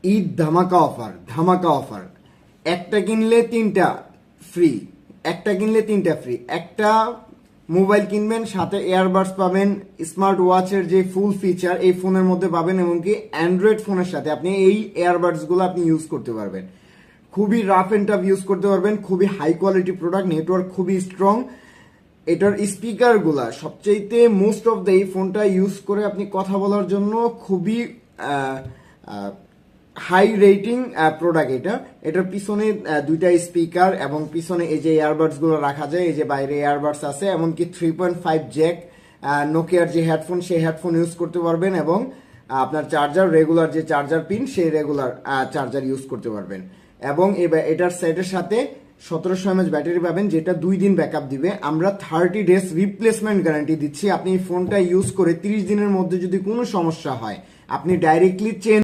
ঈদ ধামাকা অফার। একটা কিনলে তিনটা ফ্রি, একটা মোবাইল কিনবেন, সাথে এয়ারবাডস পাবেন, স্মার্ট ওয়াচের যে ফুল ফিচার এই ফোনের মধ্যে পাবেন, এমনকি অ্যান্ড্রয়েড ফোনের সাথে আপনি এই এয়ারবাডস গুলো আপনি ইউজ করতে পারবেন। খুবই রাফ এন্ড টাফ ইউজ করতে পারবেন, খুবই হাই কোয়ালিটি প্রোডাক্ট, নেটওয়ার্ক খুবই স্ট্রং। এটার স্পিকার গুলা সবচাইতে মোস্ট অফ দ্য এই ফোনটা ইউজ করে আপনি কথা বলার জন্য খুবই হাই রেটিং প্রোডাক্ট। এটার পিছনে দুইটা স্পিকার এবং পিছনে এই যে ইয়ারবাডস গুলো রাখা যায়, এই যে বাইরে ইয়ারবাডস আছে, এমনকি 3.5 জ্যাক, নোকিয়ার যে হেডফোন সেই হেডফোন ইউজ করতে পারবেন, এবং আপনার চার্জার রেগুলার যে চার্জার পিন সেই রেগুলার চার্জার ইউজ করতে পারবেন। এবং এটার সেটের সাথে 1700 mAh ব্যাটারি পাবেন, যেটা 2 দিন ব্যাকআপ দিবে। আমরা 30 days রিপ্লেসমেন্ট গ্যারান্টি দিচ্ছি। আপনি এই ফোনটা ইউজ করে 30 দিনের মধ্যে যদি কোনো সমস্যা হয় আপনি ডাইরেক্টলি চেঞ্জ